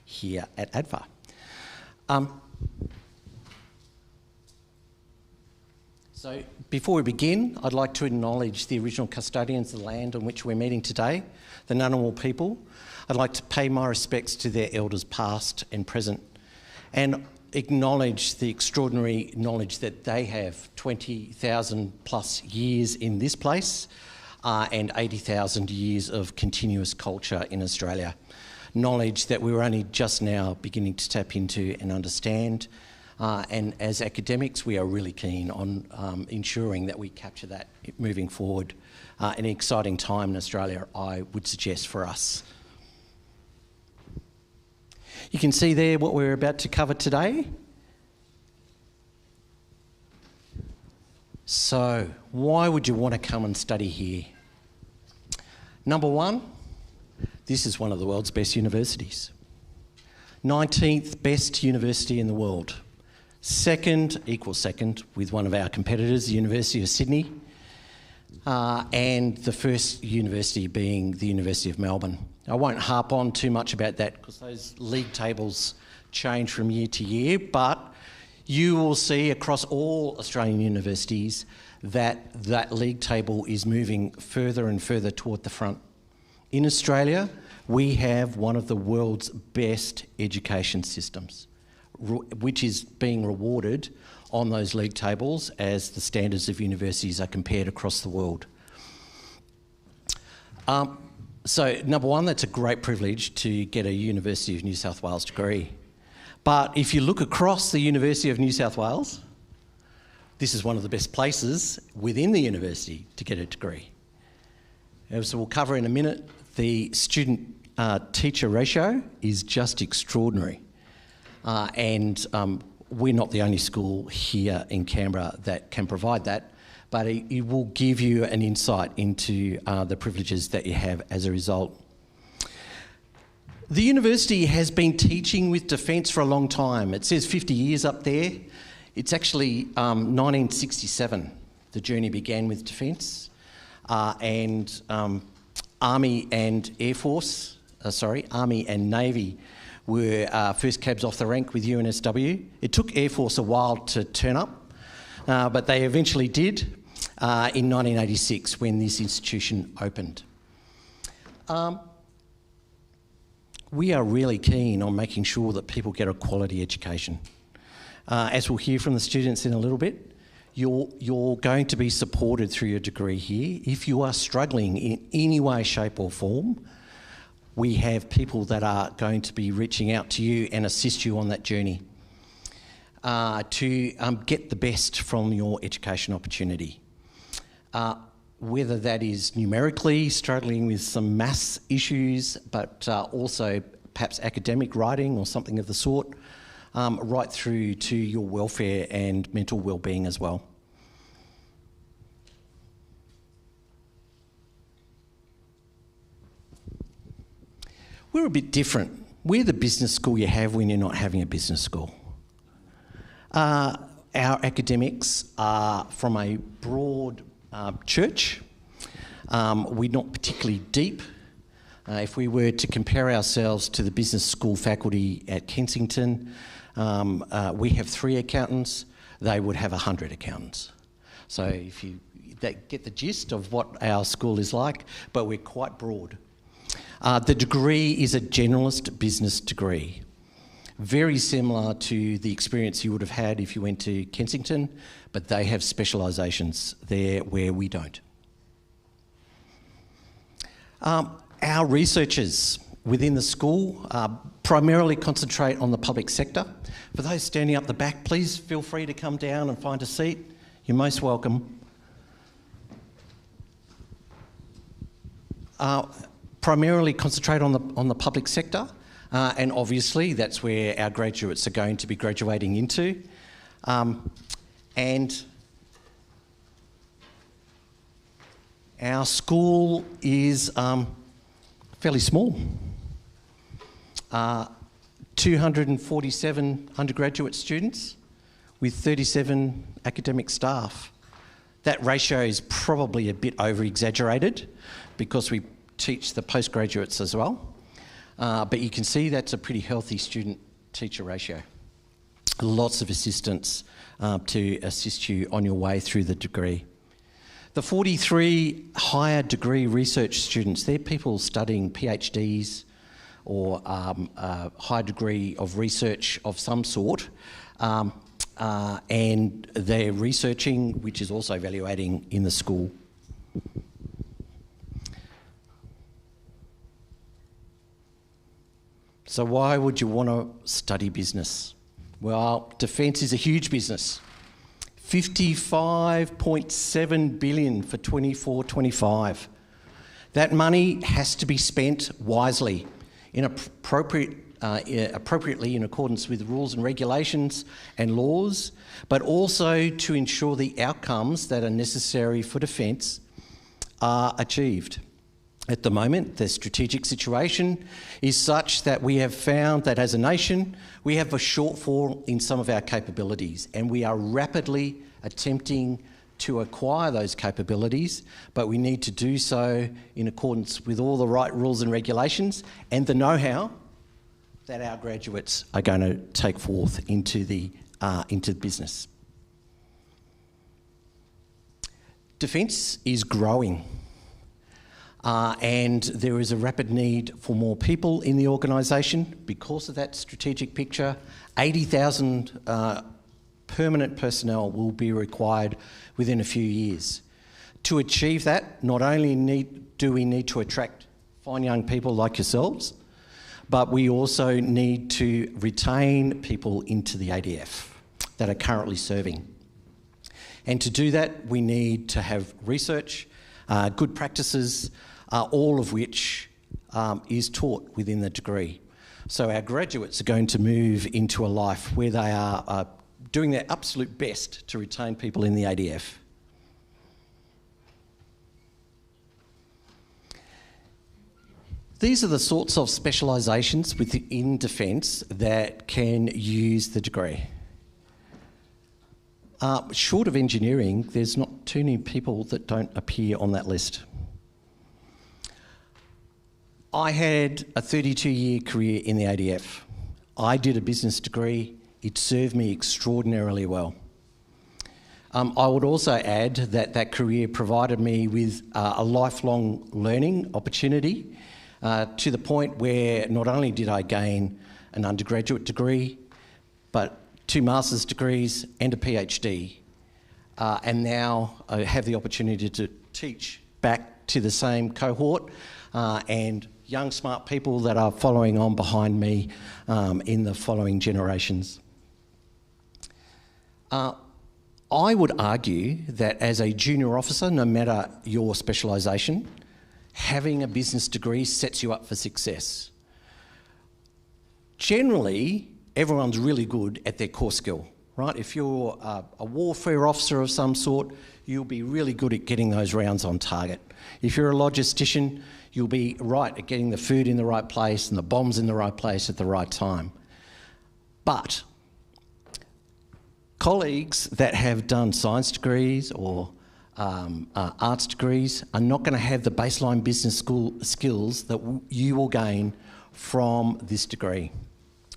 here at ADFA. So before we begin, I'd like to acknowledge the original custodians of the land on which we're meeting today, the Ngunnawal people. I'd like to pay my respects to their elders past and present, and acknowledge the extraordinary knowledge that they have, 20,000 plus years in this place and 80,000 years of continuous culture in Australia. Knowledge that we're only just now beginning to tap into and understand. And as academics, we are really keen on ensuring that we capture that moving forward. An exciting time in Australia, I would suggest, for us. You can see there what we're about to cover today. So, why would you want to come and study here? Number one, this is one of the world's best universities. 19th best university in the world. Second, equals second, with one of our competitors, the University of Sydney, and the first university being the University of Melbourne. I won't harp on too much about that because those league tables change from year to year, but you will see across all Australian universities that that league table is moving further and further toward the front. In Australia, we have one of the world's best education systems, which is being rewarded on those league tables as the standards of universities are compared across the world. So number one, that's a great privilege to get a University of New South Wales degree. But if you look across the University of New South Wales, this is one of the best places within the university to get a degree. So we'll cover in a minute, the student-teacher ratio is just extraordinary. And we're not the only school here in Canberra that can provide that, but it will give you an insight into the privileges that you have as a result. The university has been teaching with defence for a long time. It says 50 years up there. It's actually 1967. The journey began with defence, and Army and Navy were first cabs off the rank with UNSW. It took Air Force a while to turn up, but they eventually did in 1986 when this institution opened. We are really keen on making sure that people get a quality education. As we'll hear from the students in a little bit, you're going to be supported through your degree here. If you are struggling in any way, shape or form, we have people that are going to be reaching out to you and assist you on that journey to get the best from your education opportunity. Whether that is numerically struggling with some maths issues, but also perhaps academic writing or something of the sort, right through to your welfare and mental well-being as well. We're a bit different. We're the business school you have when you're not having a business school. Our academics are from a broad church. We're not particularly deep. If we were to compare ourselves to the business school faculty at Kensington, we have 3 accountants, they would have 100 accountants. So if you get the gist of what our school is like, but we're quite broad. The degree is a generalist business degree, very similar to the experience you would have had if you went to Kensington, but they have specialisations there where we don't. Our researchers within the school primarily concentrate on the public sector. For those standing up the back, please feel free to come down and find a seat. You're most welcome. Primarily concentrate on the public sector, and obviously that's where our graduates are going to be graduating into. And our school is fairly small. 247 undergraduate students with 37 academic staff. That ratio is probably a bit over-exaggerated because we teach the postgraduates as well. but you can see that's a pretty healthy student-teacher ratio. Lots of assistance to assist you on your way through the degree. The 43 higher degree research students, they're people studying PhDs or a high degree of research of some sort, and they're researching, which is also evaluating in the school. So why would you want to study business? Well, defence is a huge business. 55.7 billion for 24-25. That money has to be spent wisely, appropriately in accordance with rules and regulations and laws, but also to ensure the outcomes that are necessary for defence are achieved. At the moment, the strategic situation is such that we have found that as a nation, we have a shortfall in some of our capabilities, and we are rapidly attempting to acquire those capabilities, but we need to do so in accordance with all the right rules and regulations and the know-how that our graduates are going to take forth into the business. Defence is growing. And there is a rapid need for more people in the organisation because of that strategic picture. 80,000 permanent personnel will be required within a few years. To achieve that, not only do we need to attract fine young people like yourselves, but we also need to retain people into the ADF that are currently serving. And to do that, we need to have research, good practices, all of which is taught within the degree. So our graduates are going to move into a life where they are doing their absolute best to retain people in the ADF. These are the sorts of specialisations within defence that can use the degree. Short of engineering, there's not too many people that don't appear on that list. I had a 32-year career in the ADF. I did a business degree. It served me extraordinarily well. I would also add that that career provided me with a lifelong learning opportunity to the point where not only did I gain an undergraduate degree, but 2 master's degrees and a PhD. And now I have the opportunity to teach back to the same cohort and young, smart people that are following on behind me in the following generations. I would argue that as a junior officer, no matter your specialisation, having a business degree sets you up for success. Generally, everyone's really good at their core skill, right? If you're a warfare officer of some sort, you'll be really good at getting those rounds on target. If you're a logistician, you'll be right at getting the food in the right place and the bombs in the right place at the right time. But colleagues that have done science degrees or arts degrees are not going to have the baseline business school skills that you will gain from this degree.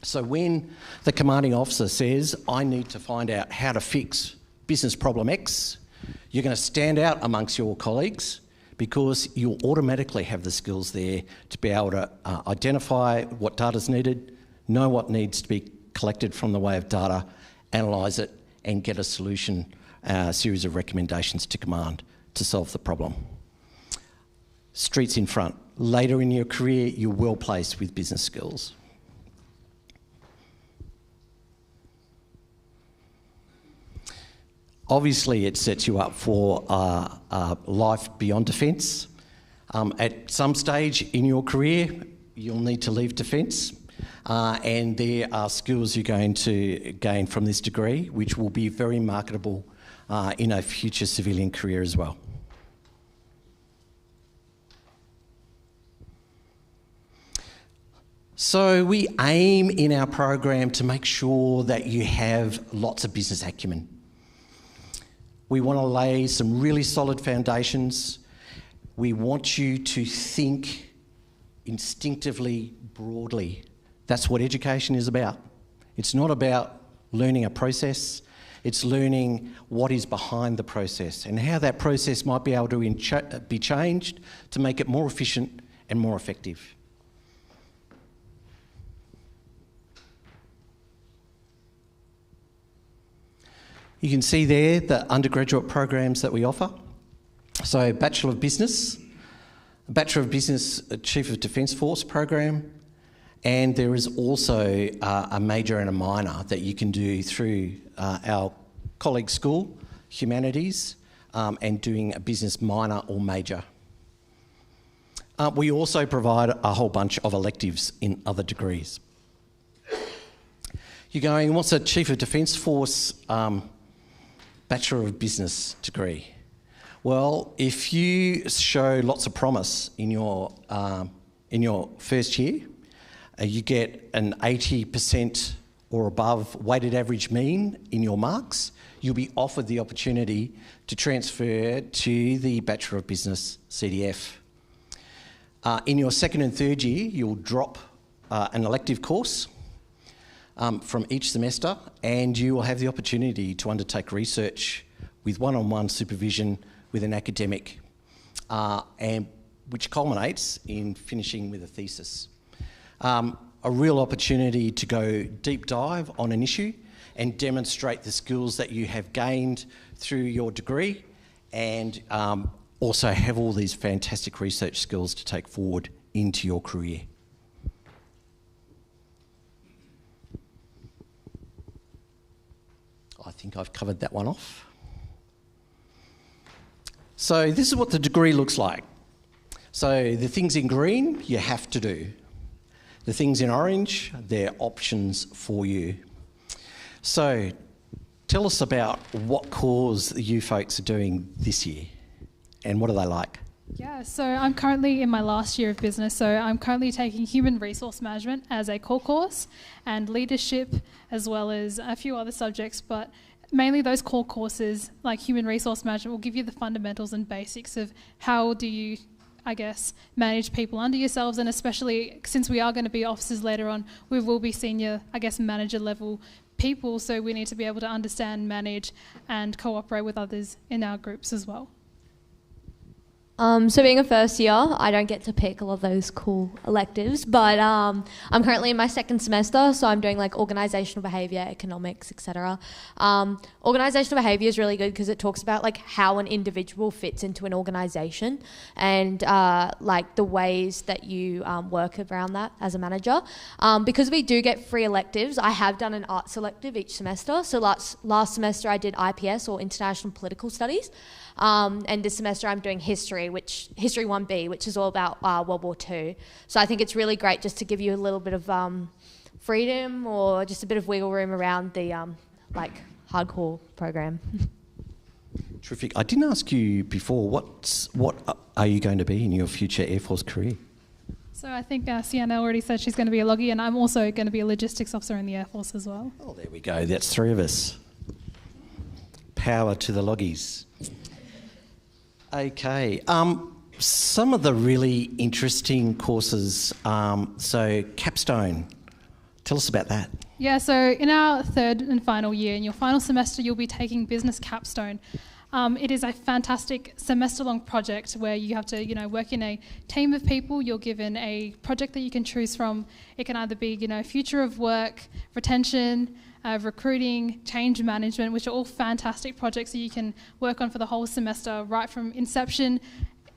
So when the commanding officer says, I need to find out how to fix business problem X, you're going to stand out amongst your colleagues because you'll automatically have the skills there to be able to identify what data's needed, know what needs to be collected from the way of data, analyse it and get a solution, a series of recommendations to command to solve the problem. Streets in front. Later in your career, you're well placed with business skills. Obviously, it sets you up for life beyond defence. At some stage in your career, you'll need to leave defence, and there are skills you're going to gain from this degree, which will be very marketable in a future civilian career as well. So we aim in our program to make sure that you have lots of business acumen. We want to lay some really solid foundations. We want you to think instinctively, broadly. That's what education is about. It's not about learning a process, it's learning what is behind the process and how that process might be able to be changed to make it more efficient and more effective. You can see there the undergraduate programs that we offer. So Bachelor of Business, a Chief of Defence Force program, and there is also a major and a minor that you can do through our colleague school, Humanities, and doing a business minor or major. We also provide a whole bunch of electives in other degrees. You're going, what's a Chief of Defence Force Bachelor of Business degree? Well, if you show lots of promise in your first year, you get an 80% or above weighted average mean in your marks, you'll be offered the opportunity to transfer to the Bachelor of Business CDF. In your second and third year, you'll drop an elective course from each semester, and you will have the opportunity to undertake research with one-on-one supervision with an academic, and which culminates in finishing with a thesis. A real opportunity to go deep dive on an issue and demonstrate the skills that you have gained through your degree, and also have all these fantastic research skills to take forward into your career. I think I've covered that one off. So this is what the degree looks like. So the things in green, you have to do. The things in orange, they're options for you. So tell us about what course you folks are doing this year and what are they like? Yeah, so I'm currently in my last year of business, so I'm currently taking Human Resource Management as a core course and leadership as well as a few other subjects, but mainly those core courses like Human Resource Management will give you the fundamentals and basics of how do you, I guess, manage people under yourselves, and especially since we are going to be officers later on, we will be senior, I guess, manager level people, so we need to be able to understand, manage and cooperate with others in our groups as well. So being a first year, I don't get to pick a lot of those cool electives, but I'm currently in my second semester, so I'm doing like organisational behaviour, economics, etc. Organisational behaviour is really good because it talks about like how an individual fits into an organisation and like the ways that you work around that as a manager. Because we do get free electives, I have done an arts elective each semester. So last semester I did IPS or International Political Studies. And this semester I'm doing History 1B, which is all about World War II. So I think it's really great just to give you a little bit of freedom or just a bit of wiggle room around the like hardcore program. Terrific. I didn't ask you before, what are you going to be in your future Air Force career? So I think Sienna already said she's going to be a loggy, and I'm also going to be a logistics officer in the Air Force as well. Oh, there we go. That's three of us. Power to the loggies. Okay, some of the really interesting courses, so capstone, tell us about that. Yeah, so in our third and final year, in your final semester, you'll be taking business capstone. It is a fantastic semester-long project where you have to, work in a team of people. You're given a project that you can choose from. It can either be, future of work, retention, recruiting, change management, which are all fantastic projects that you can work on for the whole semester, right from inception.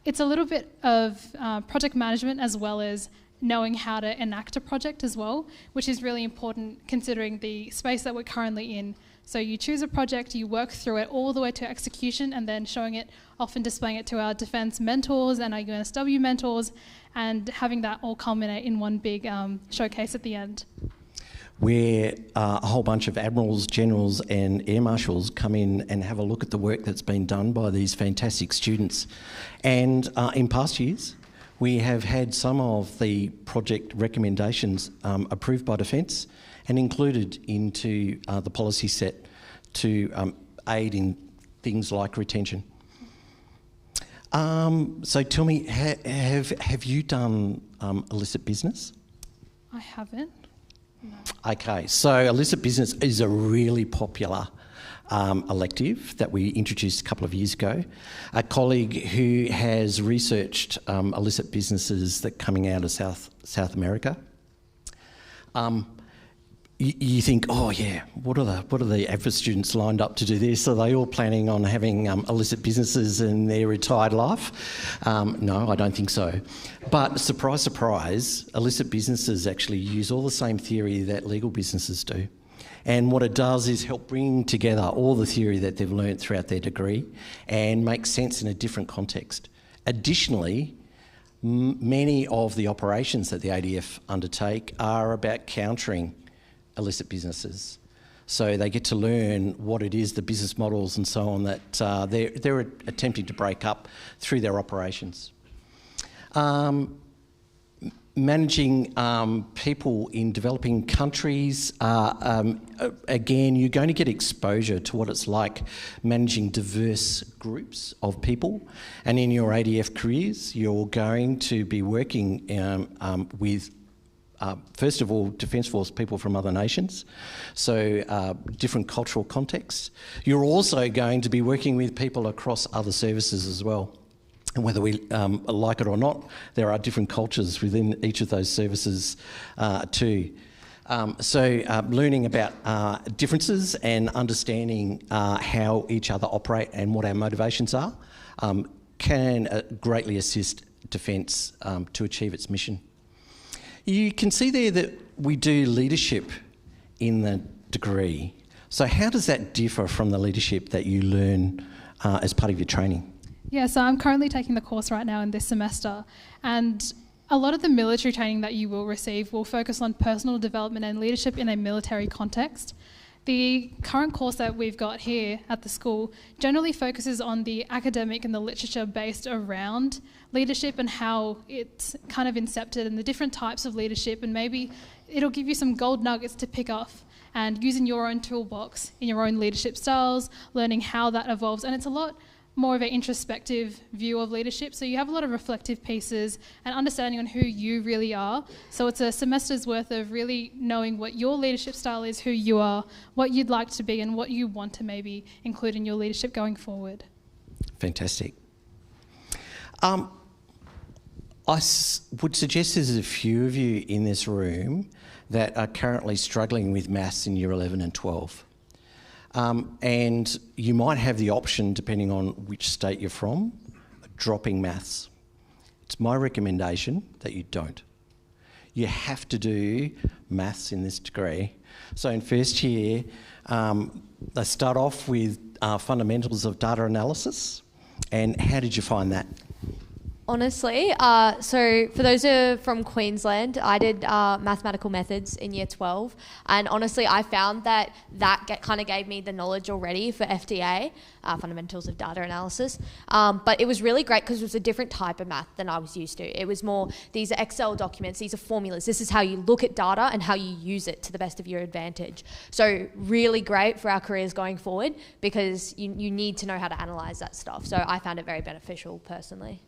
It's a little bit of project management as well as knowing how to enact a project as well, which is really important considering the space that we're currently in. So you choose a project, you work through it all the way to execution, and then showing it off and displaying it to our defence mentors and our UNSW mentors, and having that all culminate in one big showcase at the end. Where a whole bunch of admirals, generals and air marshals come in and have a look at the work that's been done by these fantastic students. And in past years, we have had some of the project recommendations approved by Defence and included into the policy set to aid in things like retention. So tell me, have you done illicit business? I haven't. No. Okay, so illicit business is a really popular elective that we introduced a couple of years ago. A colleague who has researched illicit businesses that are coming out of South America. You think, oh yeah, what are the ADFA students lined up to do this? Are they all planning on having illicit businesses in their retired life? No, I don't think so. But surprise, surprise, illicit businesses actually use all the same theory that legal businesses do. And what it does is help bring together all the theory that they've learnt throughout their degree and make sense in a different context. Additionally, many of the operations that the ADF undertake are about countering illicit businesses. So they get to learn what it is, the business models and so on that they're attempting to break up through their operations. Managing people in developing countries, again, you're going to get exposure to what it's like managing diverse groups of people. And in your ADF careers, you're going to be working with first of all, Defence Force people from other nations, so different cultural contexts. You're also going to be working with people across other services as well. And whether we like it or not, there are different cultures within each of those services too. So learning about differences and understanding how each other operate and what our motivations are can greatly assist Defence to achieve its mission. You can see there that we do leadership in the degree. So how does that differ from the leadership that you learn as part of your training? Yeah, so I'm currently taking the course right now in this semester, and a lot of the military training that you will receive will focus on personal development and leadership in a military context. The current course that we've got here at the school generally focuses on the academic and the literature based around leadership and how it's kind of incepted and the different types of leadership, and maybe it'll give you some gold nuggets to pick off and use in your own toolbox, in your own leadership styles, learning how that evolves. And it's a lot more of an introspective view of leadership. So you have a lot of reflective pieces and understanding on who you really are. So it's a semester's worth of really knowing what your leadership style is, who you are, what you'd like to be, and what you want to maybe include in your leadership going forward. Fantastic. I would suggest there's a few of you in this room that are currently struggling with maths in year 11 and 12. And you might have the option, depending on which state you're from, dropping maths. It's my recommendation that you don't. You have to do maths in this degree. So in first year, they start off with fundamentals of data analysis. And how did you find that? Honestly, so for those who are from Queensland, I did mathematical methods in year 12, and honestly I found that kind of gave me the knowledge already for FDA, fundamentals of data analysis, but it was really great because it was a different type of math than I was used to. It was more, these are Excel documents, these are formulas, this is how you look at data and how you use it to the best of your advantage. So really great for our careers going forward because you need to know how to analyse that stuff. So I found it very beneficial personally.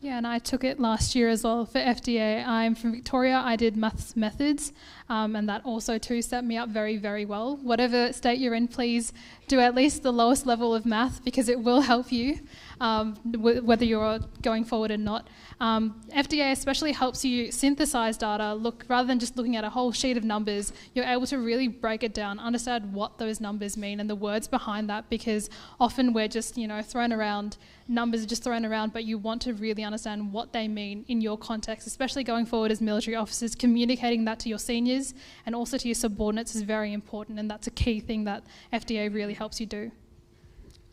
Yeah, and I took it last year as well for FDA. I'm from Victoria. I did maths methods, and that also too set me up very, very well. Whatever state you're in, please do at least the lowest level of math because it will help you, whether you're going forward or not. FDA especially helps you synthesize data. Rather than just looking at a whole sheet of numbers, you're able to really break it down, understand what those numbers mean and the words behind that, because often we're just, thrown around. Numbers are just thrown around, but you want to really understand what they mean in your context, especially going forward as military officers. Communicating that to your seniors and also to your subordinates is very important, and that's a key thing that FDA really helps you do.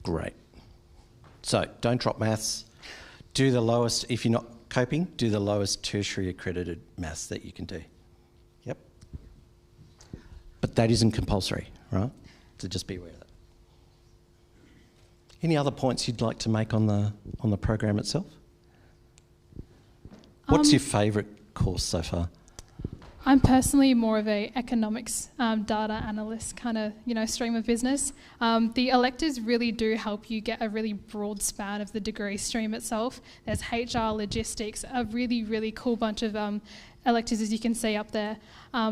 Great. So don't drop maths. Do the lowest, if you're not coping, do the lowest tertiary accredited maths that you can do. Yep. But that isn't compulsory, right? So just be aware of that. Any other points you'd like to make on the program itself? What's your favourite course so far? I'm personally more of a economics data analyst kind of, stream of business. The electives really do help you get a really broad span of the degree stream itself. There's HR, logistics, a really, really cool bunch of electives, as you can see up there.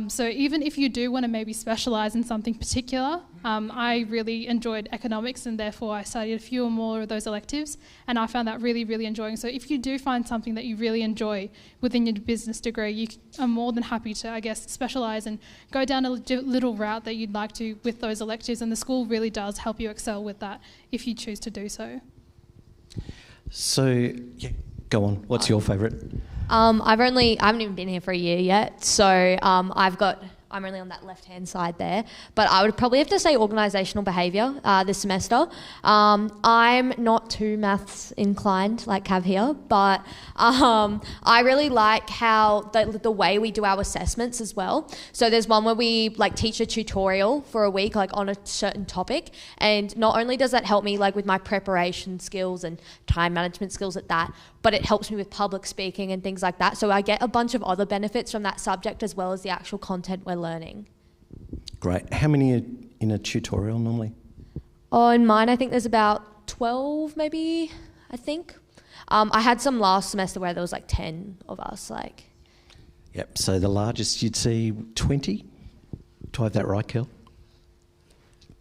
So even if you do want to maybe specialise in something particular, I really enjoyed economics, and therefore I studied a few or more of those electives, and I found that really, really enjoying. So if you do find something that you really enjoy within your business degree, you are more than happy to, I guess, specialise and go down a little route that you'd like to with those electives, and the school really does help you excel with that if you choose to do so. So, yeah, go on. What's your favourite? I haven't even been here for a year yet, so I'm really on that left-hand side there. But I would probably have to say organisational behaviour this semester. I'm not too maths inclined like Cav here, but I really like how the way we do our assessments as well. So there's one where we teach a tutorial for a week on a certain topic, and not only does that help me with my preparation skills and time management skills at that, but it helps me with public speaking and things like that. So I get a bunch of other benefits from that subject as well as the actual content we're learning. Great. How many are in a tutorial normally? Oh, in mine, I think there's about 12 maybe, I think. I had some last semester where there was 10 of us. Yep, so the largest you'd see 20? Do I have that right, Kel?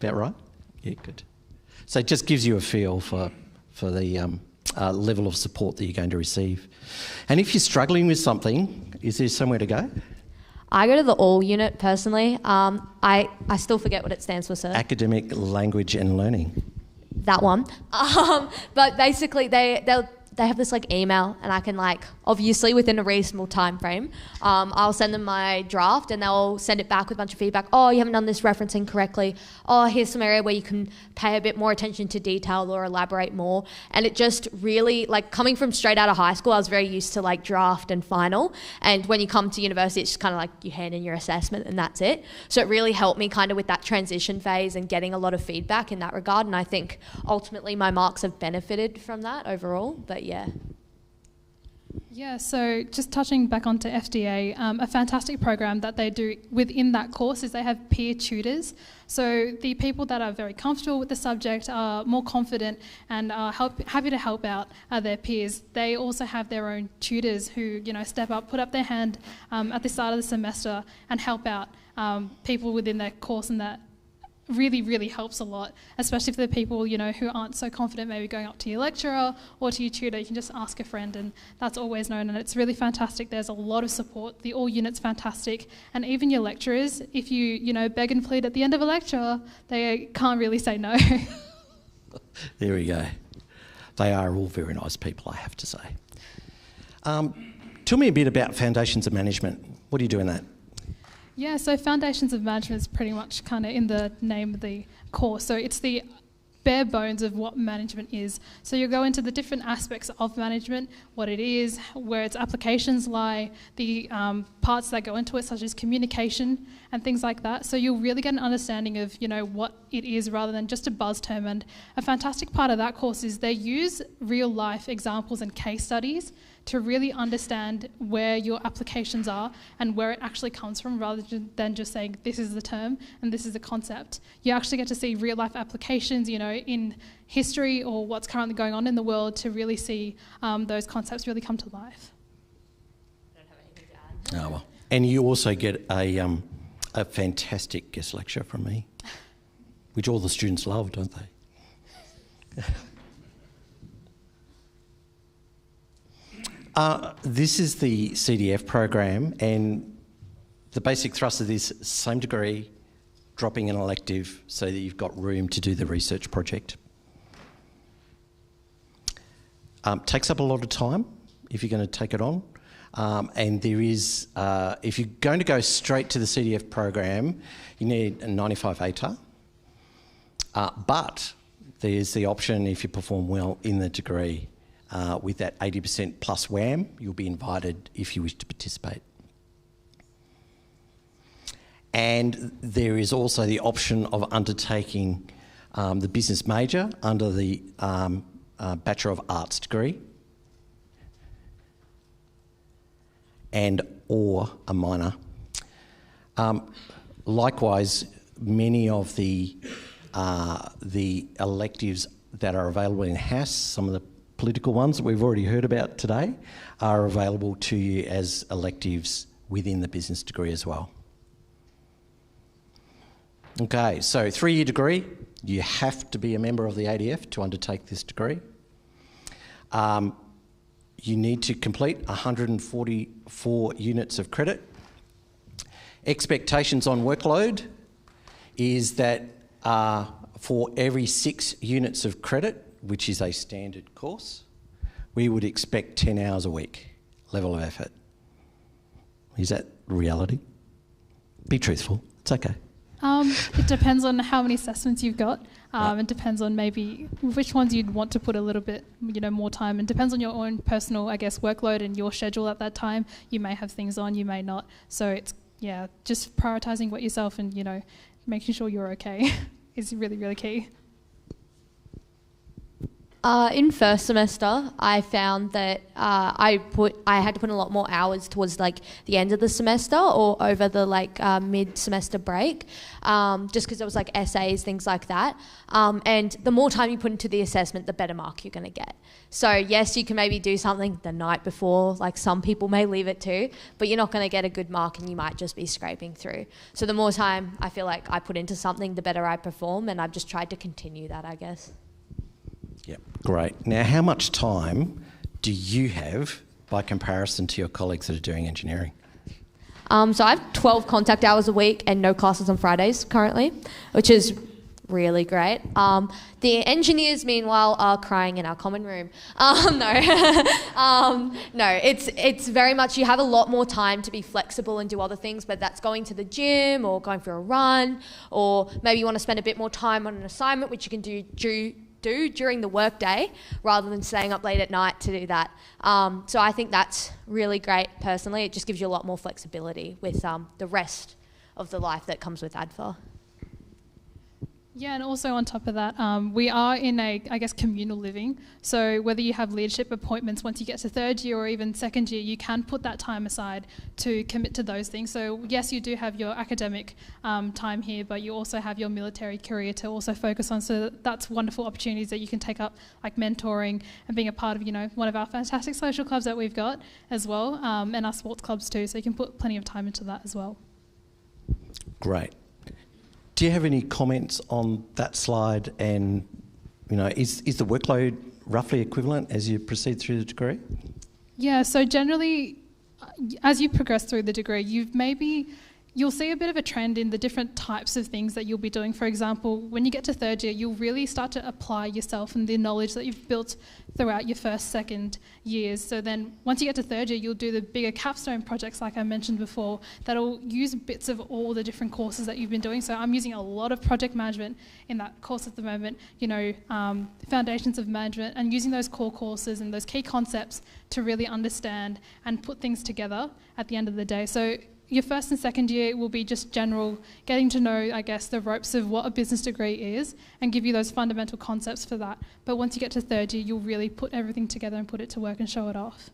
About right? Yeah, good. So it just gives you a feel for the level of support that you're going to receive. And if you're struggling with something, is there somewhere to go? I go to the ALL unit personally. I still forget what it stands for, sir. Academic Language and Learning. That one. But basically they have this email, and I can obviously within a reasonable time frame, I'll send them my draft, and they'll send it back with a bunch of feedback. Oh, you haven't done this referencing correctly. Oh, here's some area where you can pay a bit more attention to detail or elaborate more. And it just really, coming from straight out of high school, I was very used to draft and final. And when you come to university, it's just kind of you hand in your assessment and that's it. So it really helped me kind of with that transition phase and getting a lot of feedback in that regard. And I think ultimately my marks have benefited from that overall. But yeah. Yeah, so just touching back onto FDA, a fantastic program that they do within that course is they have peer tutors. So the people that are very comfortable with the subject are more confident and are happy to help out their peers. They also have their own tutors who, step up, put up their hand at the start of the semester and help out people within their course, and that really, really helps a lot, especially for the people, who aren't so confident maybe going up to your lecturer or to your tutor. You can just ask a friend, and that's always known, and it's really fantastic. There's a lot of support. The ALL unit's fantastic, and even your lecturers, if you beg and plead at the end of a lecture, they can't really say no. There we go. They are all very nice people, I have to say. Tell me a bit about Foundations of Management. What do you do in that? Yeah, so Foundations of Management is pretty much kind of in the name of the course. So it's the bare bones of what management is. So you'll go into the different aspects of management, what it is, where its applications lie, the parts that go into it, such as communication and things like that. So you'll really get an understanding of, what it is rather than just a buzz term. And a fantastic part of that course is they use real life examples and case studies to really understand where your applications are and where it actually comes from, rather than just saying this is the term and this is the concept. You actually get to see real life applications, in history or what's currently going on in the world, to really see those concepts really come to life. I don't have anything to add. Oh, well. And you also get a fantastic guest lecture from me, which all the students love, don't they? This is the CDF program, and the basic thrust of this, same degree, dropping an elective so that you've got room to do the research project. Takes up a lot of time if you're going to take it on, and there is, if you're going to go straight to the CDF program, you need a 95 ATAR, but there's the option, if you perform well in the degree, with that 80% plus WAM, you'll be invited if you wish to participate. And there is also the option of undertaking the business major under the Bachelor of Arts degree, and or a minor Likewise, many of the electives that are available in-house, some of the political ones that we've already heard about today, are available to you as electives within the business degree as well. Okay, so 3-year degree, you have to be a member of the ADF to undertake this degree. You need to complete 144 units of credit. Expectations on workload is that for every 6 units of credit, which is a standard course, we would expect 10 hours a week level of effort. Is that reality? Be truthful, it's okay. It depends on how many assessments you've got. It depends on maybe which ones you'd want to put a little bit, more time. And depends on your own personal, workload and your schedule at that time. You may have things on, you may not. So it's, just prioritising what yourself and, making sure you're okay is really, really key. In first semester, I found that I had to put in a lot more hours towards the end of the semester or over the mid-semester break, just because there was essays, things like that. And the more time you put into the assessment, the better mark you're going to get. So yes, you can maybe do something the night before, like some people may leave it to, but you're not going to get a good mark and you might just be scraping through. So the more time I feel like I put into something, the better I perform, and I've just tried to continue that, I guess. Yep, great. Now, how much time do you have by comparison to your colleagues that are doing engineering? So I have 12 contact hours a week and no classes on Fridays currently, which is really great. The engineers, meanwhile, are crying in our common room. No, it's very much, you have a lot more time to be flexible and do other things, but that's going to the gym or going for a run, or maybe you want to spend a bit more time on an assignment, which you can do during the workday rather than staying up late at night to do that. So I think that's really great personally. It just gives you a lot more flexibility with the rest of the life that comes with ADFA. Yeah, and also on top of that, we are in communal living. So whether you have leadership appointments once you get to 3rd year or even 2nd year, you can put that time aside to commit to those things. So yes, you do have your academic time here, but you also have your military career to also focus on. So that's wonderful opportunities that you can take up, like mentoring and being a part of, one of our fantastic social clubs that we've got as well, and our sports clubs too. So you can put plenty of time into that as well. Great. Do you have any comments on that slide? And, is the workload roughly equivalent as you proceed through the degree? Yeah, so generally, as you progress through the degree, you'll see a bit of a trend in the different types of things that you'll be doing. For example, when you get to 3rd year, you'll really start to apply yourself and the knowledge that you've built throughout your 1st, 2nd years. So then once you get to 3rd year, you'll do the bigger capstone projects, like I mentioned before, that'll use bits of all the different courses that you've been doing. So I'm using a lot of project management in that course at the moment, foundations of management, and using those core courses and those key concepts to really understand and put things together at the end of the day. So your 1st and 2nd year will be just general, getting to know, the ropes of what a business degree is and give you those fundamental concepts for that. But once you get to 3rd year, you'll really put everything together and put it to work and show it off.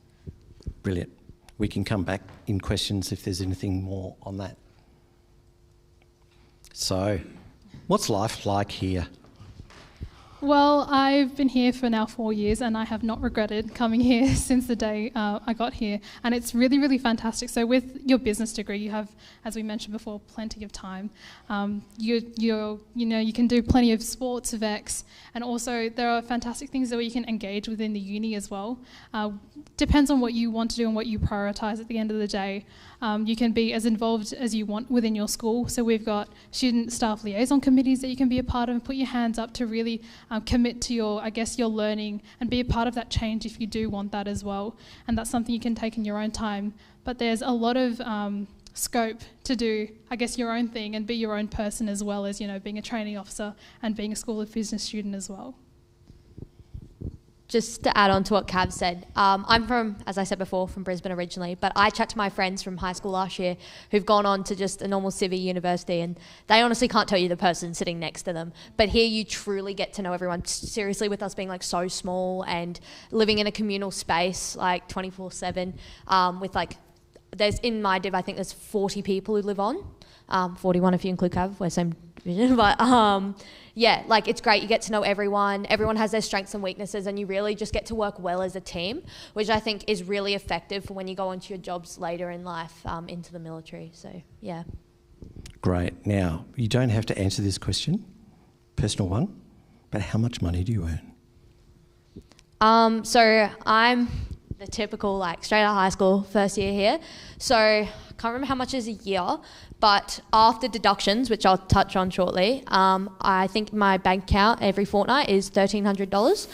Brilliant. We can come back in questions if there's anything more on that. So, what's life like here? Well, I've been here for now 4 years and I have not regretted coming here since the day I got here, and it's really, really fantastic. So with your business degree, you have, as we mentioned before, plenty of time. You can do plenty of sports, vecs, and also there are fantastic things that you can engage within the uni as well. Depends on what you want to do and what you prioritise at the end of the day. You can be as involved as you want within your school. So we've got student staff liaison committees that you can be a part of and put your hands up to really commit to your learning and be a part of that change if you do want that as well. And that's something you can take in your own time. But there's a lot of scope to do, your own thing and be your own person, as well as, being a training officer and being a School of Business student as well. Just to add on to what Cav said, I'm from, as I said before, from Brisbane originally, but I chat to my friends from high school last year who've gone on to just a normal civvy university, and they honestly can't tell you the person sitting next to them. But here you truly get to know everyone. Seriously, with us being so small and living in a communal space 24/7, with there's in my div, I think there's 40 people who live on. 41 if you include Cav, we're same division, but yeah, like it's great. You get to know everyone. Everyone has their strengths and weaknesses, and you really just get to work well as a team, which I think is really effective for when you go into your jobs later in life, into the military. So yeah. Great. Now, you don't have to answer this question, personal one, but how much money do you earn? So I'm the typical like straight out of high school, first year here. So I can't remember how much is a year, but after deductions, which I'll touch on shortly, I think my bank account every fortnight is $1,300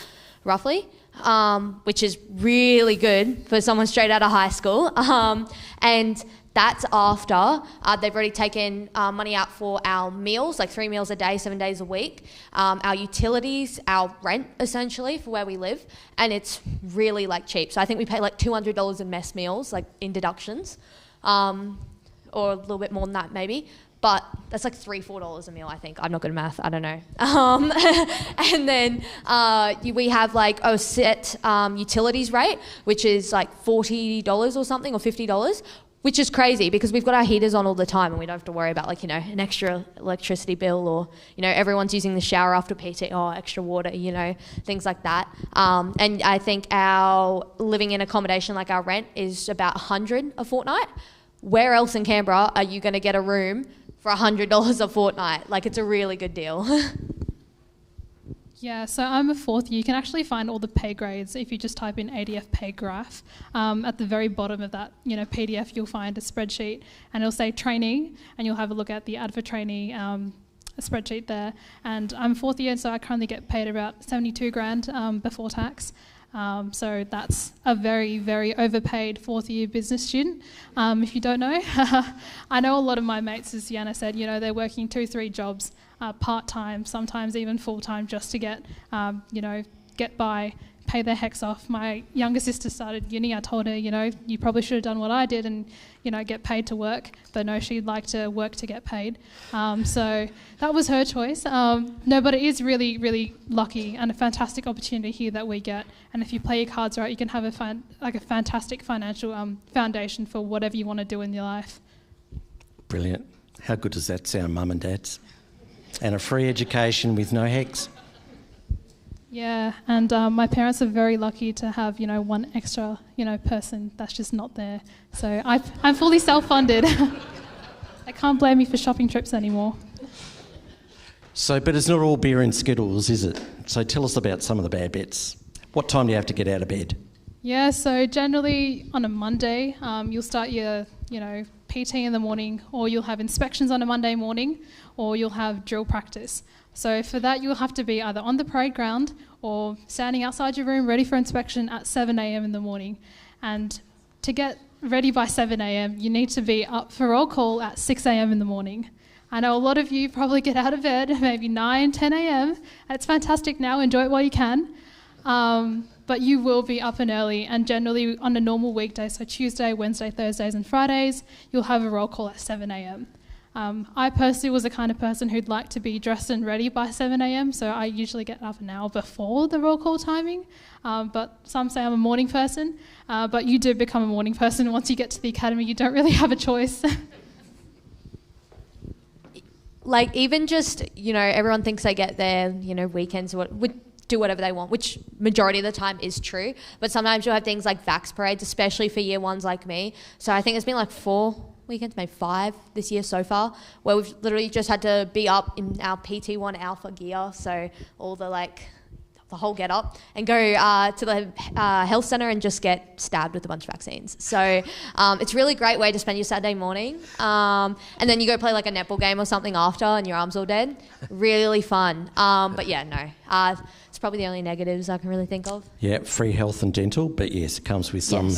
roughly, which is really good for someone straight out of high school. And that's after they've already taken money out for our meals, like 3 meals a day, 7 days a week, our utilities, our rent, essentially, for where we live. And it's really, like, cheap. So I think we pay, like, $200 in mess meals, like, in deductions, or a little bit more than that, maybe. But that's like $3-4 a meal, I think. I'm not good at math, I don't know. And then we have like a set utilities rate, which is like $40 or something, or $50, which is crazy because we've got our heaters on all the time and we don't have to worry about like, you know, an extra electricity bill, or, you know, everyone's using the shower after PT, or extra water, you know, things like that. And I think our living in accommodation, like our rent, is about $100 a fortnight. Where else in Canberra are you going to get a room for $100 a fortnight? Like, it's a really good deal. Yeah, so I'm a fourth year. You can actually find all the pay grades if you just type in ADF pay graph. At the very bottom of that, you know, PDF, you'll find a spreadsheet, and it'll say trainee, and you'll have a look at the ADFA trainee a spreadsheet there. And I'm fourth year, so I currently get paid about 72 grand before tax. So that's a very, very overpaid fourth year business student. If you don't know, I know a lot of my mates, as Yana said, you know, they're working 2-3 jobs part-time, sometimes even full-time, just to get, you know, get by, pay their hex off. My younger sister started uni. I told her, you know, you probably should have done what I did and, you know, get paid to work. But no, she'd like to work to get paid. So that was her choice. No, but it is really, really lucky and a fantastic opportunity here that we get. And if you play your cards right, you can have a fantastic financial foundation for whatever you want to do in your life. Brilliant. How good does that sound, mum and dads? And a free education with no hex. Yeah, and my parents are very lucky to have, you know, one extra, you know, person that's just not there. So I'm fully self-funded. I can't blame you for shopping trips anymore. So, but it's not all beer and Skittles, is it? So tell us about some of the bad bits. What time do you have to get out of bed? Yeah, so generally on a Monday, you'll start your, you know, PT in the morning, or you'll have inspections on a Monday morning, or you'll have drill practice. So for that, you'll have to be either on the parade ground or standing outside your room ready for inspection at 7 a.m. in the morning. And to get ready by 7 a.m, you need to be up for roll call at 6 a.m. in the morning. I know a lot of you probably get out of bed maybe 9, 10 a.m. It's fantastic now, enjoy it while you can. But you will be up and early, and generally on a normal weekday, so Tuesday, Wednesday, Thursdays and Fridays, you'll have a roll call at 7 a.m. I personally was the kind of person who'd like to be dressed and ready by 7 a.m, so I usually get up an hour before the roll call timing, but some say I'm a morning person, but you do become a morning person once you get to the academy. You don't really have a choice. Like, even just, you know, everyone thinks they get their, you know, weekends would do whatever they want, which majority of the time is true, but sometimes you'll have things like vax parades, especially for year ones like me. So I think it's been like 4 weekends, maybe 5 this year so far, where we've literally just had to be up in our PT1 alpha gear, so all the like the whole get up, and go to the health centre and just get stabbed with a bunch of vaccines. So it's a really great way to spend your Saturday morning, and then you go play like a netball game or something after and your arm's all dead. Really fun. But yeah, no, it's probably the only negatives I can really think of. Yeah, free health and dental, but yes, it comes with some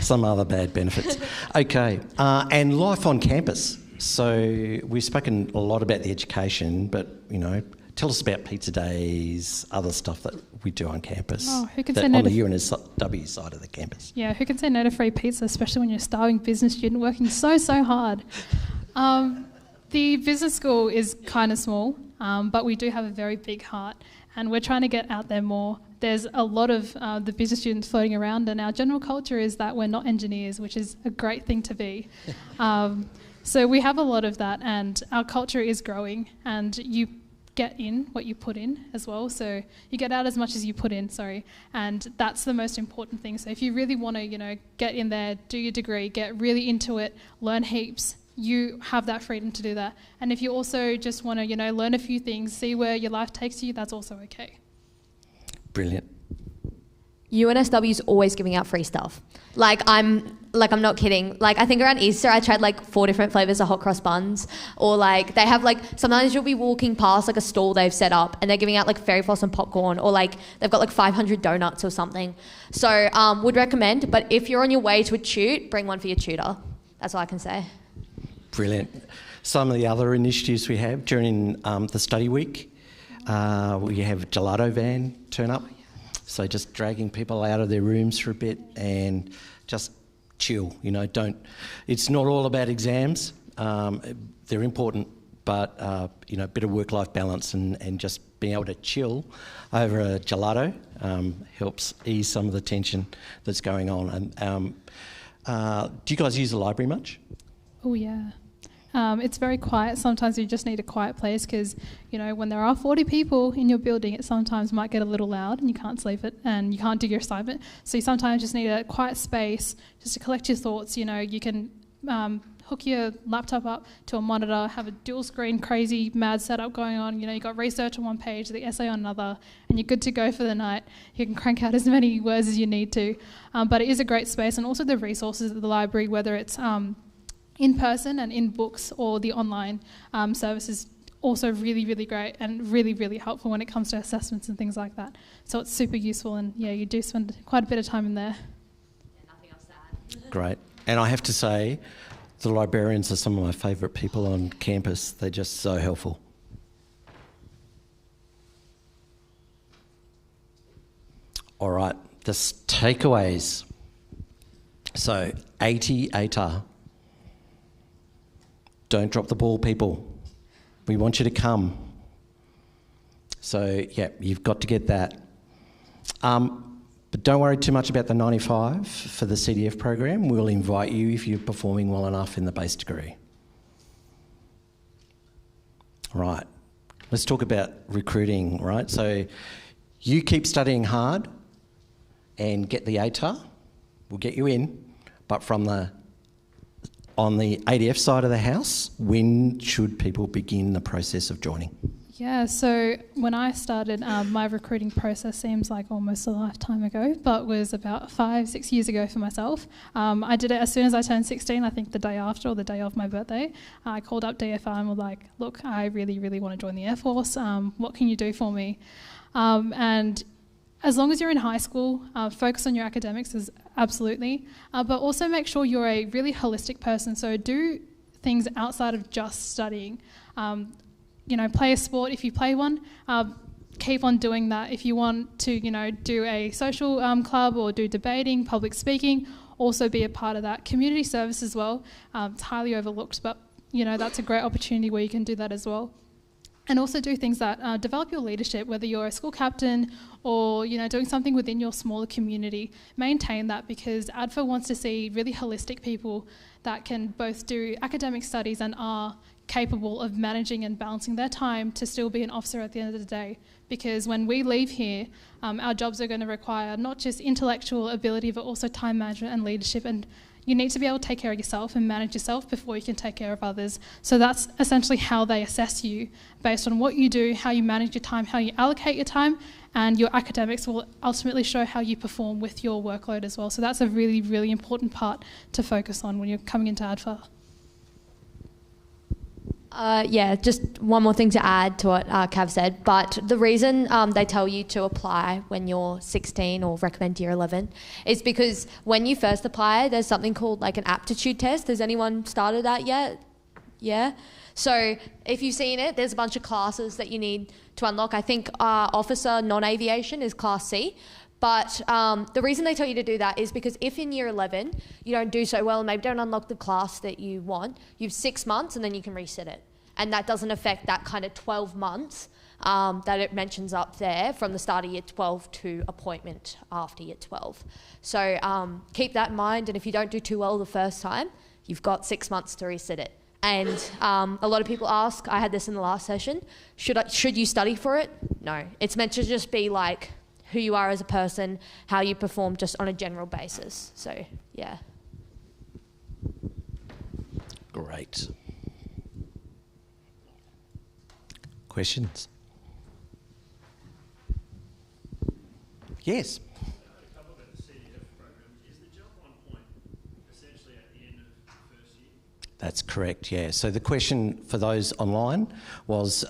some other bad benefits. Okay, and life on campus. So we've spoken a lot about the education, but, you know, tell us about pizza days, other stuff that we do on campus. Oh, who can say no on the UNSW side of the campus? Yeah, who can say no to free pizza, especially when you're a starving business student working so hard. The business school is kind of small, but we do have a very big heart, and we're trying to get out there more. There's a lot of the business students floating around, and our general culture is that we're not engineers, which is a great thing to be. So we have a lot of that, and our culture is growing, and you get in what you put in as well. So you get out as much as you put in, and that's the most important thing. So if you really want to, get in there, do your degree, get really into it, learn heaps, you have that freedom to do that. And if you also just want to, learn a few things, see where your life takes you, that's also okay. Brilliant. UNSW is always giving out free stuff. I'm not kidding. I think around Easter I tried 4 different flavors of hot cross buns, or they have sometimes you'll be walking past a stall they've set up and they're giving out fairy floss and popcorn, or they've got 500 donuts or something. So would recommend, but if you're on your way to a tute, bring one for your tutor. That's all I can say. Brilliant. Some of the other initiatives we have during the study week, we have gelato van turn up. So just dragging people out of their rooms for a bit and just chill, it's not all about exams. They're important, but, a bit of work-life balance and just being able to chill over a gelato helps ease some of the tension that's going on. And do you guys use the library much? Oh, yeah. It's very quiet. Sometimes you just need a quiet place because, when there are 40 people in your building, it sometimes might get a little loud and you can't sleep it and you can't do your assignment. So you sometimes just need a quiet space just to collect your thoughts. You can hook your laptop up to a monitor, have a dual screen, crazy, mad setup going on. You've got research on one page, the essay on another, and you're good to go for the night. You can crank out as many words as you need to. But it is a great space, and also the resources at the library, whether it's in person and in books or the online services, also really, really great and really, really helpful when it comes to assessments and things like that. So it's super useful, and you do spend quite a bit of time in there. Yeah, nothing else to add. Great. And I have to say, the librarians are some of my favourite people on campus. They're just so helpful. All right, the takeaways. So 80 ATAR. Don't drop the ball, people. We want you to come. So, you've got to get that. But don't worry too much about the 95 for the CDF program. We'll invite you if you're performing well enough in the base degree. Right. Let's talk about recruiting, right? So you keep studying hard and get the ATAR. We'll get you in. But on the ADF side of the house, when should people begin the process of joining? Yeah, so when I started, my recruiting process seems like almost a lifetime ago, but was about 5-6 years ago for myself. I did it as soon as I turned 16, I think the day after or the day of my birthday. I called up DFR and was like, look, I really, really want to join the Air Force. What can you do for me? And as long as you're in high school, focus on your academics is absolutely, but also make sure you're a really holistic person. So do things outside of just studying. Play a sport if you play one. Keep on doing that. If you want to, do a social club or do debating, public speaking, also be a part of that. Community service as well. It's highly overlooked, but that's a great opportunity where you can do that as well. And also do things that develop your leadership, whether you're a school captain or doing something within your smaller community. Maintain that, because ADFA wants to see really holistic people that can both do academic studies and are capable of managing and balancing their time to still be an officer at the end of the day. Because when we leave here, our jobs are going to require not just intellectual ability, but also time management and leadership. And you need to be able to take care of yourself and manage yourself before you can take care of others. So that's essentially how they assess you, based on what you do, how you manage your time, how you allocate your time, and your academics will ultimately show how you perform with your workload as well. So that's a really, really important part to focus on when you're coming into ADFA. Just one more thing to add to what Cav said, but the reason they tell you to apply when you're 16 or recommend year 11 is because when you first apply, there's something called an aptitude test. Has anyone started that yet? Yeah? So if you've seen it, there's a bunch of classes that you need to unlock. I think officer non-aviation is class C. But the reason they tell you to do that is because if in year 11 you don't do so well and maybe don't unlock the class that you want, you have 6 months and then you can resit it. And that doesn't affect that kind of 12 months that it mentions up there from the start of year 12 to appointment after year 12. So keep that in mind, and if you don't do too well the first time, you've got 6 months to resit it. And a lot of people ask, I had this in the last session, should you study for it? No. It's meant to just be like who you are as a person, how you perform just on a general basis. So, yeah. Great. Questions? Yes. A couple about the CDF program. Is the jump-on point essentially at the end of the first year? That's correct, yeah. So the question for those online was,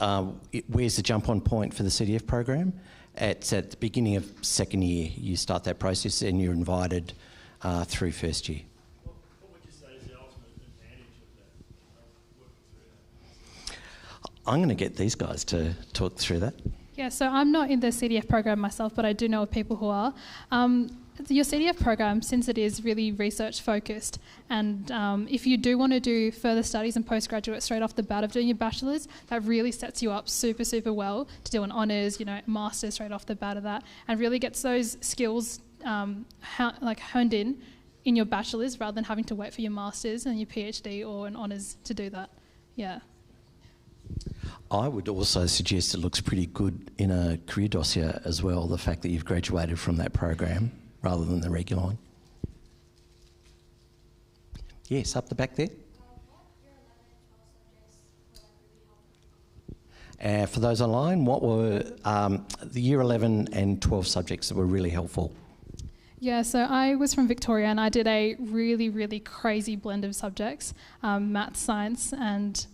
where's the jump-on point for the CDF program? It's at the beginning of second year. You start that process and you're invited through first year. What would you say is the ultimate advantage of that, working through that? I'm going to get these guys to talk through that. Yeah, so I'm not in the CDF program myself, but I do know of people who are. Your CDF program, since it is really research focused, and if you do want to do further studies and postgraduate straight off the bat of doing your bachelor's, that really sets you up super, super well to do an honours, master's straight off the bat of that, and really gets those skills honed in your bachelor's rather than having to wait for your master's and your PhD or an honours to do that. Yeah. I would also suggest it looks pretty good in a career dossier as well, the fact that you've graduated from that program rather than the regular one. Yes, up the back there. For those online, what were the Year 11 and 12 subjects that were really helpful? Yeah, so I was from Victoria and I did a really, really crazy blend of subjects, maths, science, and,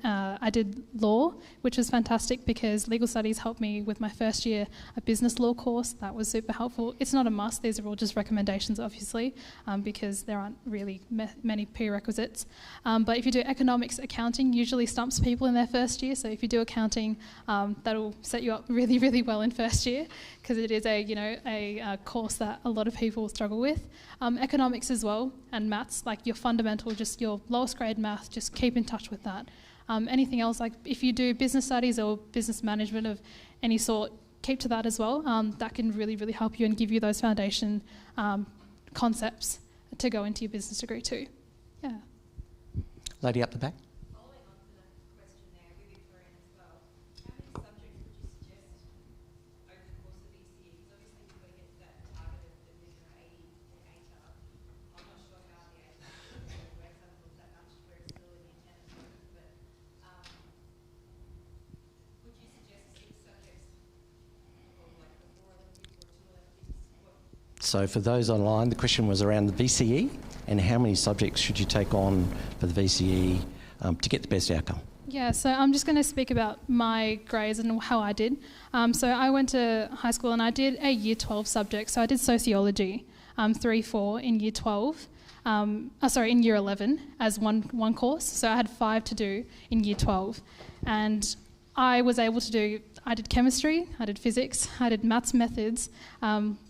I did law, which was fantastic because legal studies helped me with my first year, a business law course. That was super helpful. It's not a must. These are all just recommendations, obviously, because there aren't really many prerequisites. But if you do economics, accounting usually stumps people in their first year. So if you do accounting, that'll set you up really, really well in first year because it is a course that a lot of people struggle with. Economics as well, and maths, like your fundamental, just your lowest grade math, just keep in touch with that. Anything else, like if you do business studies or business management of any sort, keep to that as well. That can really, really help you and give you those foundation concepts to go into your business degree too. Yeah. Lady up the back. So for those online, the question was around the VCE and how many subjects should you take on for the VCE to get the best outcome? Yeah, so I'm just going to speak about my grades and how I did. So I went to high school and I did a Year 12 subject. So I did sociology, 3-4 in Year 12. In Year 11 as one course. So I had 5 to do in Year 12. And I was able to I did chemistry, I did physics, I did maths methods,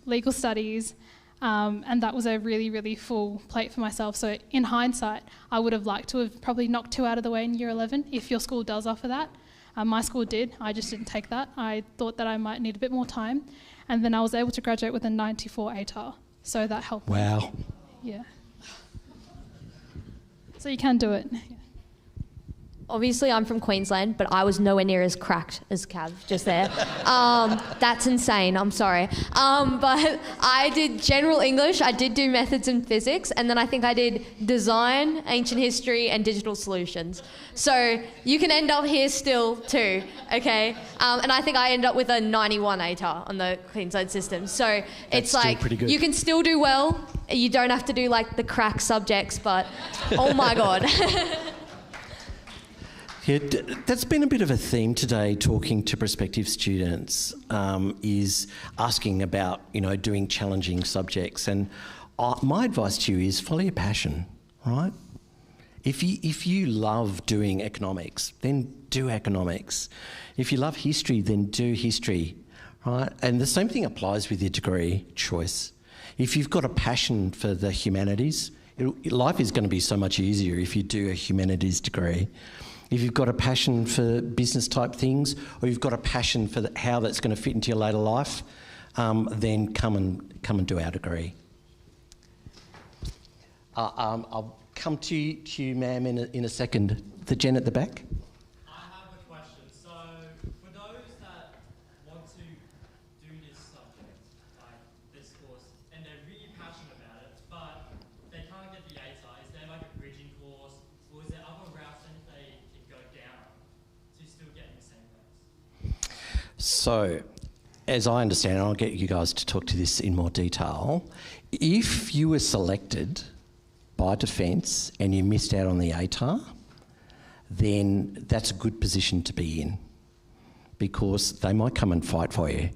legal studies, and that was a really, really full plate for myself. So in hindsight, I would have liked to have probably knocked 2 out of the way in Year 11 if your school does offer that. My school did, I just didn't take that. I thought that I might need a bit more time. And then I was able to graduate with a 94 ATAR. So that helped me. Wow. Yeah. So you can do it. Yeah. Obviously, I'm from Queensland, but I was nowhere near as cracked as Cav just there. That's insane, I'm sorry. But I did general English, I did do methods in physics, and then I think I did design, ancient history, and digital solutions. So you can end up here still too, okay? And I think I ended up with a 91 ATAR on the Queensland system. So it's like, you can still do well. You don't have to do like the crack subjects, but oh my God. Yeah, that's been a bit of a theme today, talking to prospective students, is asking about, doing challenging subjects. And my advice to you is follow your passion, right? If you love doing economics, then do economics. If you love history, then do history, right? And the same thing applies with your degree choice. If you've got a passion for the humanities, life is going to be so much easier if you do a humanities degree. If you've got a passion for business type things, or you've got a passion for how that's going to fit into your later life, then come and do our degree. I'll come to you, ma'am, in a second. The Jen at the back. I have a question. So, for those that want to do this subject, like this course, and they're really passionate about it, but they can't get the ATAR, is there like a bridging course, or is there other routes that they can go down to still get in the same place? So, as I understand, and I'll get you guys to talk to this in more detail, if you were selected by Defence and you missed out on the ATAR, then that's a good position to be in, because they might come and fight for you.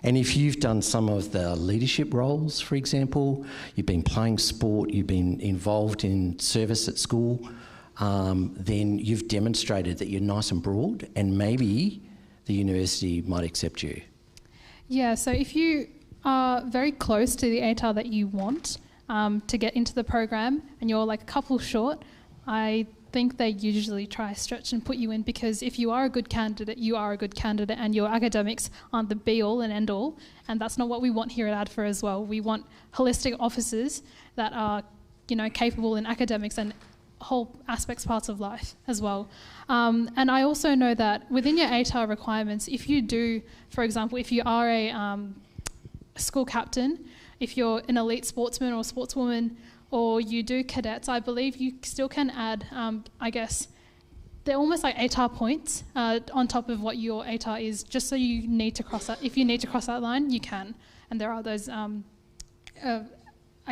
And if you've done some of the leadership roles, for example, you've been playing sport, you've been involved in service at school, then you've demonstrated that you're nice and broad, and maybe the university might accept you. Yeah, so if you are very close to the ATAR that you want to get into the program and you're like a couple short, I think they usually try stretch and put you in, because if you are a good candidate, you are a good candidate, and your academics aren't the be-all and end-all, and that's not what we want here at ADFA as well. We want holistic officers that are, you know, capable in academics and whole aspects, parts of life as well. And I also know that within your ATAR requirements, if you do, for example, if you are a school captain, if you're an elite sportsman or sportswoman, or you do cadets, I believe you still can add, I guess, they're almost like ATAR points on top of what your ATAR is, just so you need to cross that. If you need to cross that line, you can. And there are those, I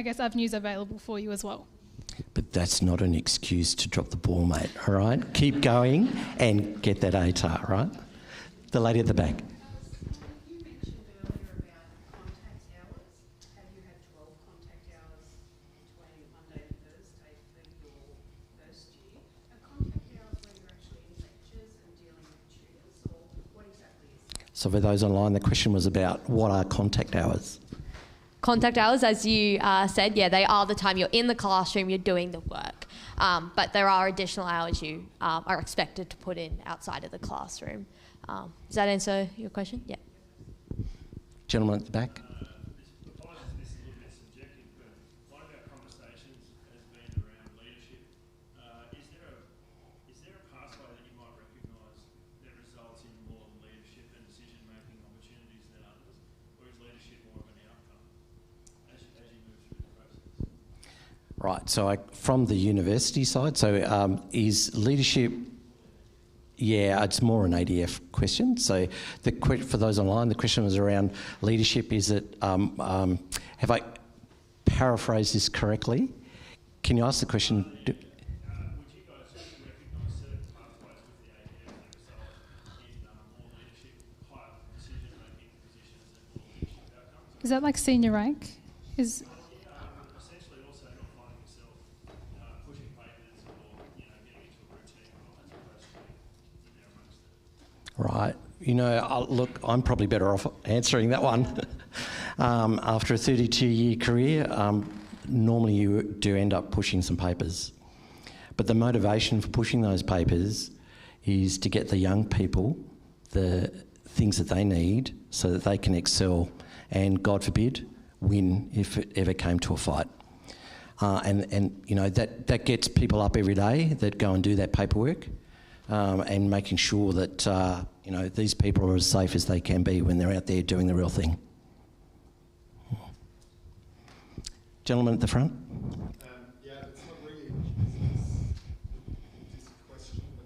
guess, avenues available for you as well. But that's not an excuse to drop the ball, mate, all right? Keep going and get that ATAR, right? The lady at the back. You mentioned earlier about contact hours. Have you had 12 contact hours between Monday to Thursday for your first year? Are contact hours when you're actually in lectures and dealing with tutors, or what exactly is that? So for those online, the question was about what are contact hours? Contact hours, as you said, yeah, they are the time you're in the classroom, you're doing the work. But there are additional hours you are expected to put in outside of the classroom. Does that answer your question? Yeah. Gentleman at the back. Apologies, this is a little bit subjective, but one of our conversations has been around leadership. Is there a pathway that you might recognise that results in more than leadership and decision-making opportunities than others, or is leadership more of an outcome as you move through the process? Right, so from the university side, so is leadership, yeah, it's more an ADF question. So for those online, the question was around leadership. Is it, have I paraphrased this correctly? Can you ask the question? Would you guys recognise certain pathways with the ADF that result in more leadership, higher decision-making positions and more leadership outcomes? Is that like senior rank? Essentially also not finding yourself pushing papers or getting into a routine role as opposed to in there amongst it. Right. You know, look, I'm probably better off answering that one. After a 32-year career, normally you do end up pushing some papers. But the motivation for pushing those papers is to get the young people the things that they need so that they can excel and, God forbid, win if it ever came to a fight. And you know, that gets people up every day that go and do that paperwork, and making sure that you know, these people are as safe as they can be when they're out there doing the real thing. Gentleman at the front. Yeah, it's not really this question, but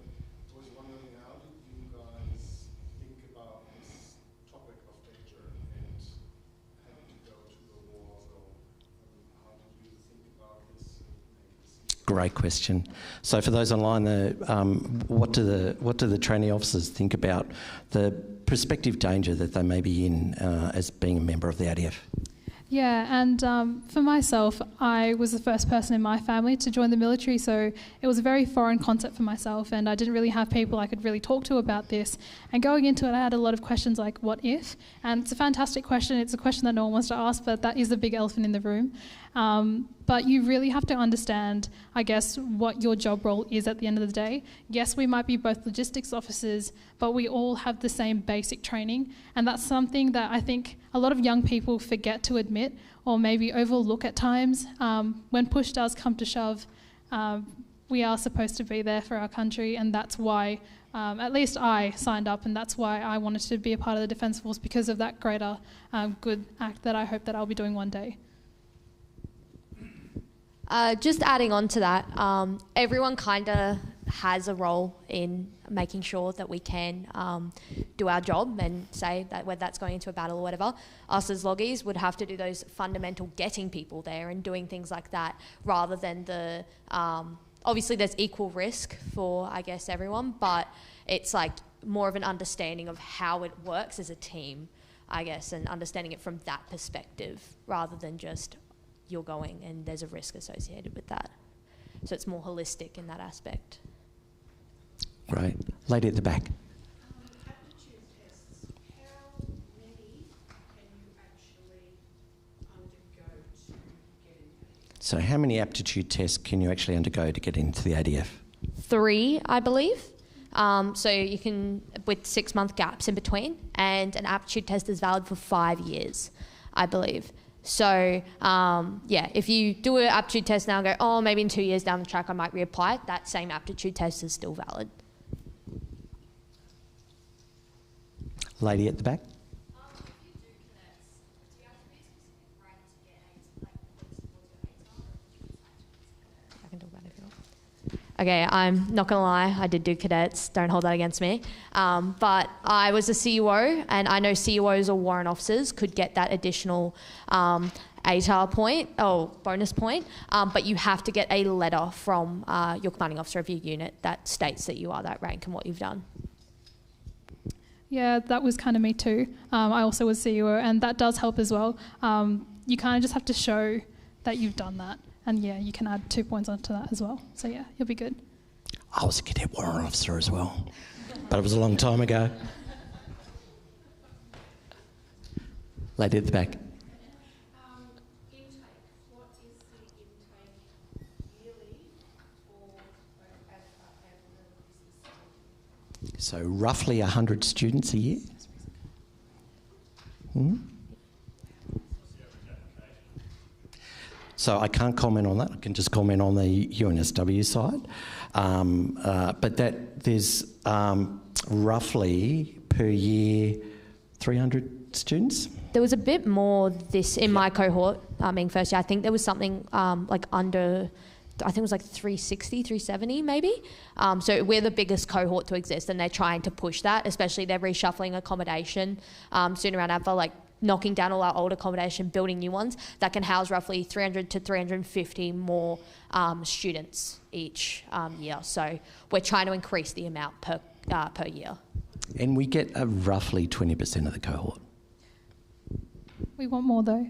I was wondering, how did you guys think about this topic of danger and having to go to a war zone? How did you think about this and make decisions? Great question. So for those online, what do the trainee officers think about the prospective danger that they may be in as being a member of the ADF? Yeah, and for myself, I was the first person in my family to join the military, so it was a very foreign concept for myself, and I didn't really have people I could really talk to about this. And going into it, I had a lot of questions like, what if? And it's a fantastic question. It's a question that no one wants to ask, but that is the big elephant in the room. But you really have to understand, I guess, what your job role is at the end of the day. Yes, we might be both logistics officers, but we all have the same basic training. And that's something that I think a lot of young people forget to admit or maybe overlook at times. When push does come to shove, We are supposed to be there for our country, and that's why, at least I signed up, and that's why I wanted to be a part of the Defence Force, because of that greater good act that I hope that I'll be doing one day. Just adding on to that, everyone kind of has a role in making sure that we can do our job and say that whether that's going into a battle or whatever. Us as loggies would have to do those fundamental getting people there and doing things like that, rather than the obviously there's equal risk for, I guess, everyone, but it's like more of an understanding of how it works as a team, I guess, and understanding it from that perspective rather than just you're going and there's a risk associated with that. So it's more holistic in that aspect. Great. Lady at the back. Aptitude tests, how many can you actually undergo to get in? So how many aptitude tests can you actually undergo to get into the ADF? 3, I believe. So you can, with 6-month gaps in between, and an aptitude test is valid for 5 years, I believe. So, yeah, if you do an aptitude test now and go, oh, maybe in 2 years down the track I might reapply, that same aptitude test is still valid. Lady at the back. If you do cadets, do you have to be a specific rank to get points towards your ATAR, or I can talk about it if you want. Okay, I'm not going to lie, I did do cadets, don't hold that against me. But I was a CUO, and I know CUOs or warrant officers could get that additional ATAR point, or bonus point, but you have to get a letter from your commanding officer of your unit that states that you are that rank and what you've done. Yeah, that was kind of me too. I also was CUO, and that does help as well. You kind of just have to show that you've done that. And yeah, you can add 2 points onto that as well. So yeah, you'll be good. I was a cadet warrant officer as well, but it was a long time ago. Lady at the back. Intake, what is the intake yearly for both ADFA and the business school? So roughly 100 students a year. So I can't comment on that. I can just comment on the UNSW side. But that there's roughly per year 300 students. There was a bit more in my cohort, being first year. I think there was something like under, I think it was like 360, 370 maybe. So we're the biggest cohort to exist, and they're trying to push that, especially they're reshuffling accommodation soon around ADFA, like knocking down all our old accommodation, building new ones that can house roughly 300 to 350 more students each year. So we're trying to increase the amount per year. And we get a roughly 20% of the cohort. We want more though.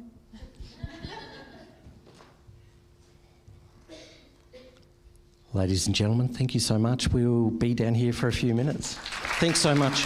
Ladies and gentlemen, thank you so much. We'll be down here for a few minutes. Thanks so much.